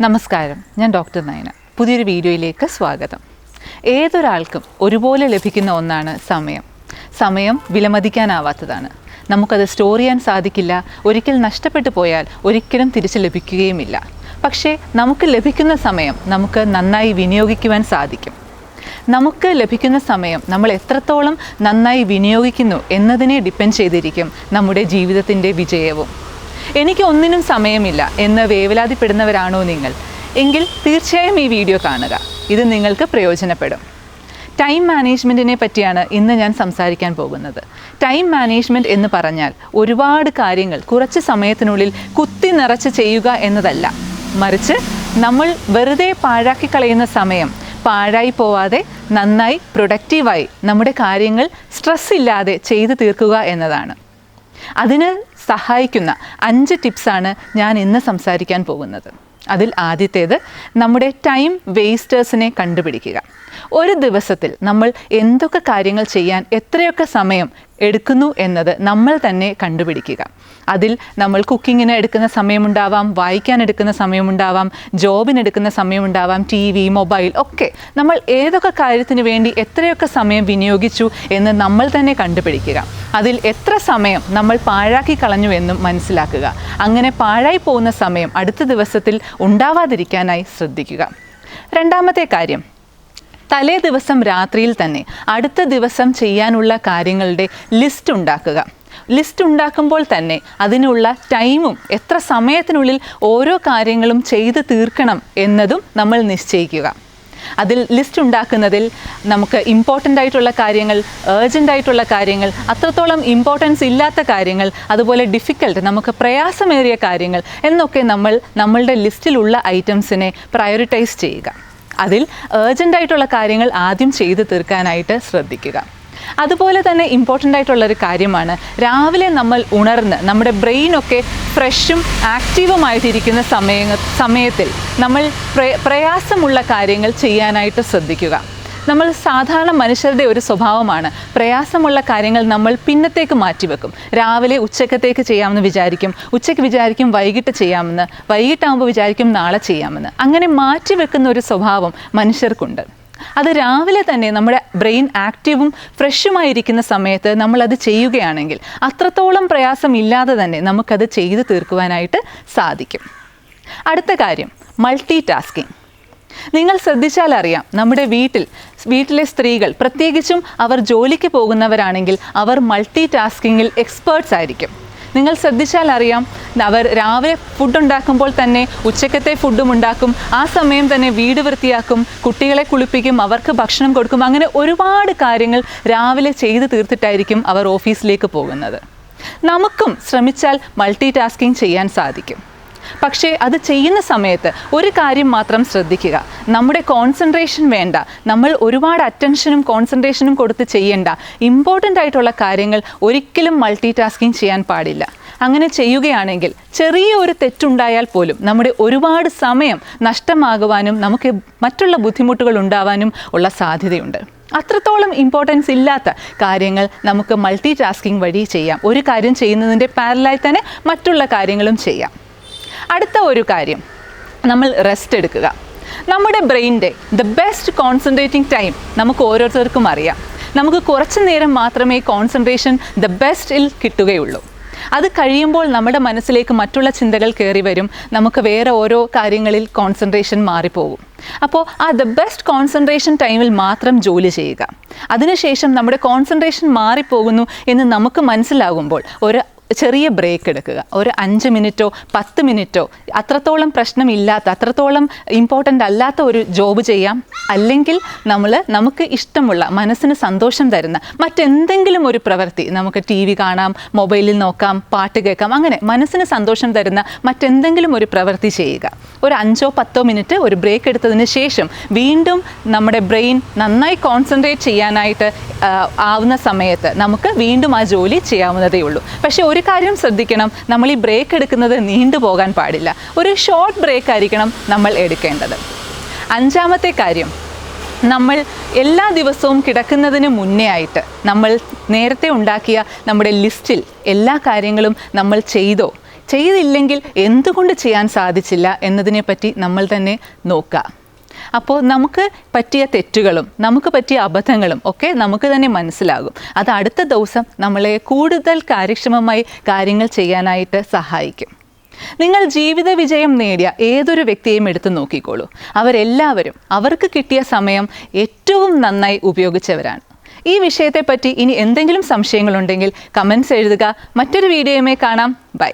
നമസ്കാരം, ഞാൻ ഡോക്ടർ നയന. പുതിയൊരു വീഡിയോയിലേക്ക് സ്വാഗതം. ഏതൊരാൾക്കും ഒരുപോലെ ലഭിക്കുന്ന ഒന്നാണ് സമയം. സമയം വിലമതിക്കാനാവാത്തതാണ്. നമുക്കത് സ്റ്റോർ ചെയ്യാൻ സാധിക്കില്ല. ഒരിക്കൽ നഷ്ടപ്പെട്ടു പോയാൽ ഒരിക്കലും തിരിച്ചു ലഭിക്കുകയുമില്ല. പക്ഷേ നമുക്ക് ലഭിക്കുന്ന സമയം നമുക്ക് നന്നായി വിനിയോഗിക്കുവാൻ സാധിക്കും. നമുക്ക് ലഭിക്കുന്ന സമയം നമ്മൾ എത്രത്തോളം നന്നായി വിനിയോഗിക്കുന്നു എന്നതിനെ ഡിപ്പെൻഡ് ചെയ്തിരിക്കും നമ്മുടെ ജീവിതത്തിൻ്റെ വിജയവും. എനിക്ക് ഒന്നിനും സമയമില്ല എന്ന് വേവലാതിപ്പെടുന്നവരാണോ നിങ്ങൾ? എങ്കിൽ തീർച്ചയായും ഈ വീഡിയോ കാണുക. ഇത് നിങ്ങൾക്ക് പ്രയോജനപ്പെടും. ടൈം മാനേജ്മെൻറ്റിനെ പറ്റിയാണ് ഇന്ന് ഞാൻ സംസാരിക്കാൻ പോകുന്നത്. ടൈം മാനേജ്മെൻറ്റ് എന്ന് പറഞ്ഞാൽ ഒരുപാട് കാര്യങ്ങൾ കുറച്ച് സമയത്തിനുള്ളിൽ കുത്തി നിറച്ച് ചെയ്യുക എന്നതല്ല, മറിച്ച് നമ്മൾ വെറുതെ പാഴാക്കി കളയുന്ന സമയം പാഴായി പോവാതെ നന്നായി പ്രൊഡക്റ്റീവായി നമ്മുടെ കാര്യങ്ങൾ സ്ട്രെസ് ഇല്ലാതെ ചെയ്തു തീർക്കുക എന്നതാണ്. അതിന് സഹായിക്കുന്ന 5 ടിപ്സാണ് ഞാൻ ഇന്ന് സംസാരിക്കാൻ പോകുന്നത്. അതിൽ ആദ്യത്തേത് നമ്മുടെ ടൈം വേസ്റ്റേഴ്സിനെ കണ്ടുപിടിക്കുക. ഒരു ദിവസത്തിൽ നമ്മൾ എന്തൊക്കെ കാര്യങ്ങൾ ചെയ്യാൻ എത്രയൊക്കെ സമയം എടുക്കുന്നു എന്നത് നമ്മൾ തന്നെ കണ്ടുപിടിക്കുക. അതിൽ നമ്മൾ കുക്കിങ്ങിന് എടുക്കുന്ന സമയമുണ്ടാവാം, വായിക്കാൻ എടുക്കുന്ന സമയമുണ്ടാവാം, ജോബിനെടുക്കുന്ന സമയമുണ്ടാവാം, TV, മൊബൈൽ ഒക്കെ നമ്മൾ ഏതൊക്കെ കാര്യത്തിന് വേണ്ടി എത്രയൊക്കെ സമയം വിനിയോഗിച്ചു എന്ന് നമ്മൾ തന്നെ കണ്ടുപിടിക്കുക. അതിൽ എത്ര സമയം നമ്മൾ പാഴാക്കി കളഞ്ഞു എന്നും മനസ്സിലാക്കുക. അങ്ങനെ പാഴായി പോകുന്ന സമയം അടുത്ത ദിവസത്തിൽ ഉണ്ടാവാതിരിക്കാനായി ശ്രദ്ധിക്കുക. രണ്ടാമത്തെ കാര്യം, തലേ ദിവസം രാത്രിയിൽ തന്നെ അടുത്ത ദിവസം ചെയ്യാനുള്ള കാര്യങ്ങളുടെ ലിസ്റ്റ് ഉണ്ടാക്കുക. ലിസ്റ്റ് ഉണ്ടാക്കുമ്പോൾ തന്നെ അതിനുള്ള ടൈമും എത്ര സമയത്തിനുള്ളിൽ ഓരോ കാര്യങ്ങളും ചെയ്ത് തീർക്കണം എന്നതും നമ്മൾ നിശ്ചയിക്കുക. അതിൽ ലിസ്റ്റ് ഉണ്ടാക്കുന്നതിൽ നമുക്ക് ഇമ്പോർട്ടൻ്റ് ആയിട്ടുള്ള കാര്യങ്ങൾ, ഏർജൻ്റ് ആയിട്ടുള്ള കാര്യങ്ങൾ, അത്രത്തോളം ഇമ്പോർട്ടൻസ് ഇല്ലാത്ത കാര്യങ്ങൾ, അതുപോലെ ഡിഫിക്കൽട്ട് നമുക്ക് പ്രയാസമേറിയ കാര്യങ്ങൾ എന്നൊക്കെ നമ്മളുടെ ലിസ്റ്റിലുള്ള ഐറ്റംസിനെ പ്രയോറിറ്റൈസ് ചെയ്യുക. അതിൽ ഏർജൻ്റ് കാര്യങ്ങൾ ആദ്യം ചെയ്ത് തീർക്കാനായിട്ട് ശ്രദ്ധിക്കുക. അതുപോലെ തന്നെ ഇമ്പോർട്ടൻ്റ് ആയിട്ടുള്ളൊരു കാര്യമാണ്, രാവിലെ നമ്മൾ ഉണർന്ന് നമ്മുടെ ബ്രെയിനൊക്കെ ഫ്രഷും ആക്റ്റീവുമായിട്ടിരിക്കുന്ന സമയത്തിൽ നമ്മൾ പ്രയാസമുള്ള കാര്യങ്ങൾ ചെയ്യാനായിട്ട് ശ്രദ്ധിക്കുക. നമ്മൾ സാധാരണ മനുഷ്യരുടെ ഒരു സ്വഭാവമാണ് പ്രയാസമുള്ള കാര്യങ്ങൾ നമ്മൾ പിന്നത്തേക്ക് മാറ്റിവെക്കും. രാവിലെ ഉച്ചക്കത്തേക്ക് ചെയ്യാമെന്ന് വിചാരിക്കും, ഉച്ചയ്ക്ക് വിചാരിക്കും വൈകിട്ട് ചെയ്യാമെന്ന്, വൈകിട്ടാകുമ്പോൾ വിചാരിക്കും നാളെ ചെയ്യാമെന്ന്. അങ്ങനെ മാറ്റിവെക്കുന്ന ഒരു സ്വഭാവം മനുഷ്യർക്കുണ്ട്. അത് രാവിലെ തന്നെ നമ്മുടെ ബ്രെയിൻ ആക്റ്റീവും ഫ്രഷുമായിരിക്കുന്ന സമയത്ത് നമ്മളത് ചെയ്യുകയാണെങ്കിൽ അത്രത്തോളം പ്രയാസമില്ലാതെ തന്നെ നമുക്കത് ചെയ്തു തീർക്കുവാനായിട്ട് സാധിക്കും. അടുത്ത കാര്യം, മൾട്ടി ടാസ്കിങ്. നിങ്ങൾ ശ്രദ്ധിച്ചാൽ അറിയാം, നമ്മുടെ വീട്ടിലെ സ്ത്രീകൾ, പ്രത്യേകിച്ചും അവർ ജോലിക്ക് പോകുന്നവരാണെങ്കിൽ അവർ മൾട്ടി ടാസ്കിങ്ങിൽ എക്സ്പേർട്സ് ആയിരിക്കും. നിങ്ങൾ ശ്രദ്ധിച്ചാൽ അറിയാം, അവർ രാവിലെ ഫുഡ് ഉണ്ടാക്കുമ്പോൾ തന്നെ ഉച്ചക്കത്തെ ഫുഡും ഉണ്ടാക്കും, ആ സമയം തന്നെ വീട് വൃത്തിയാക്കും, കുട്ടികളെ കുളിപ്പിക്കും, അവർക്ക് ഭക്ഷണം കൊടുക്കും. അങ്ങനെ ഒരുപാട് കാര്യങ്ങൾ രാവിലെ ചെയ്ത് തീർത്തിട്ടായിരിക്കും അവർ ഓഫീസിലേക്ക് പോകുന്നത്. നമുക്കും ശ്രമിച്ചാൽ മൾട്ടി ടാസ്കിങ് ചെയ്യാൻ സാധിക്കും. പക്ഷേ അത് ചെയ്യുന്ന സമയത്ത് ഒരു കാര്യം മാത്രം ശ്രദ്ധിക്കുക, നമ്മുടെ കോൺസെൻട്രേഷൻ വേണ്ട, നമ്മൾ ഒരുപാട് അറ്റൻഷനും കോൺസെൻട്രേഷനും കൊടുത്ത് ചെയ്യേണ്ട ഇമ്പോർട്ടൻ്റ് ആയിട്ടുള്ള കാര്യങ്ങൾ ഒരിക്കലും മൾട്ടി ടാസ്കിങ് ചെയ്യാൻ പാടില്ല. അങ്ങനെ ചെയ്യുകയാണെങ്കിൽ ചെറിയ ഒരു തെറ്റുണ്ടായാൽ പോലും നമ്മുടെ ഒരുപാട് സമയം നഷ്ടമാകുവാനും നമുക്ക് മറ്റുള്ള ബുദ്ധിമുട്ടുകൾ ഉണ്ടാവാനും ഉള്ള സാധ്യതയുണ്ട്. അത്രത്തോളം ഇമ്പോർട്ടൻസ് ഇല്ലാത്ത കാര്യങ്ങൾ നമുക്ക് മൾട്ടി ടാസ്കിങ് വഴി ചെയ്യാം. ഒരു കാര്യം ചെയ്യുന്നതിൻ്റെ പാരലായി തന്നെ മറ്റുള്ള കാര്യങ്ങളും ചെയ്യാം. അടുത്ത ഒരു കാര്യം, നമ്മൾ റെസ്റ്റ് എടുക്കുക. നമ്മുടെ ബ്രെയിനിൻ്റെ ബെസ്റ്റ് കോൺസെൻട്രേറ്റിംഗ് ടൈം നമുക്ക് ഓരോരുത്തർക്കും അറിയാം. നമുക്ക് കുറച്ച് നേരം മാത്രമേ കോൺസെൻട്രേഷൻ ബെസ്റ്റിൽ കിട്ടുകയുള്ളൂ. അത് കഴിയുമ്പോൾ നമ്മുടെ മനസ്സിലേക്ക് മറ്റുള്ള ചിന്തകൾ കയറി വരും, നമുക്ക് വേറെ ഓരോ കാര്യങ്ങളിൽ കോൺസെൻട്രേഷൻ മാറിപ്പോകും. അപ്പോൾ ആ ബെസ്റ്റ് കോൺസെൻട്രേഷൻ ടൈമിൽ മാത്രം ജോലി ചെയ്യുക. അതിനുശേഷം നമ്മുടെ കോൺസെൻട്രേഷൻ മാറിപ്പോകുന്നു എന്ന് നമുക്ക് മനസ്സിലാകുമ്പോൾ ഒരു ചെറിയ ബ്രേക്ക് എടുക്കുക. ഒരു 5 മിനിറ്റോ 10 മിനിറ്റോ അത്രത്തോളം പ്രശ്നമില്ലാത്ത, അത്രത്തോളം ഇമ്പോർട്ടൻ്റ് അല്ലാത്ത ഒരു ജോബ് ചെയ്യാം. അല്ലെങ്കിൽ നമുക്ക് ഇഷ്ടമുള്ള, മനസ്സിന് സന്തോഷം തരുന്ന മറ്റെന്തെങ്കിലും ഒരു പ്രവൃത്തി, നമുക്ക് TV കാണാം, മൊബൈലിൽ നോക്കാം, പാട്ട് കേൾക്കാം, അങ്ങനെ മനസ്സിന് സന്തോഷം തരുന്ന മറ്റെന്തെങ്കിലും ഒരു പ്രവൃത്തി ചെയ്യുക. ഒരു 5-10 മിനിറ്റ് ഒരു ബ്രേക്ക് എടുത്തതിന് ശേഷം വീണ്ടും നമ്മുടെ ബ്രെയിൻ നന്നായി കോൺസെൻട്രേറ്റ് ചെയ്യാനായിട്ട് ആവുന്ന സമയത്ത് നമുക്ക് വീണ്ടും ആ ജോലി ചെയ്യാവുന്നതേ ഉള്ളൂ. പക്ഷേ ഒരു കാര്യം ശ്രദ്ധിക്കണം, നമ്മൾ ഈ ബ്രേക്ക് എടുക്കുന്നത് നീണ്ടു പോകാൻ പാടില്ല. ഒരു ഷോർട്ട് ബ്രേക്ക് ആയിരിക്കണം നമ്മൾ എടുക്കേണ്ടത്. 5ാമത്തെ കാര്യം, നമ്മൾ എല്ലാ ദിവസവും കിടക്കുന്നതിന് മുന്നേ ആയിട്ട് നമ്മൾ നേരത്തെ ഉണ്ടാക്കിയ നമ്മുടെ ലിസ്റ്റിൽ എല്ലാ കാര്യങ്ങളും നമ്മൾ ചെയ്തോ ചെയ്തില്ലെങ്കിൽ എന്തുകൊണ്ട് ചെയ്യാൻ സാധിച്ചില്ല എന്നതിനെപ്പറ്റി നമ്മൾ തന്നെ നോക്കുക. അപ്പോൾ നമുക്ക് പറ്റിയ തെറ്റുകളും നമുക്ക് പറ്റിയ അബദ്ധങ്ങളും ഒക്കെ നമുക്ക് തന്നെ മനസ്സിലാകും. അത് അടുത്ത ദിവസം നമ്മളെ കൂടുതൽ കാര്യക്ഷമമായി കാര്യങ്ങൾ ചെയ്യാനായിട്ട് സഹായിക്കും. നിങ്ങൾ ജീവിത വിജയം നേടിയ ഏതൊരു വ്യക്തിയെയും എടുത്തു നോക്കിക്കോളൂ. അവരെല്ലാവരും അവർക്ക് കിട്ടിയ സമയം ഏറ്റവും നന്നായി ഉപയോഗിച്ചവരാണ്. ഈ വിഷയത്തെപ്പറ്റി ഇനി എന്തെങ്കിലും സംശയങ്ങളുണ്ടെങ്കിൽ കമൻറ്റ്സ് എഴുതുക. മറ്റൊരു വീഡിയോയുമായി കാണാം. ബൈ.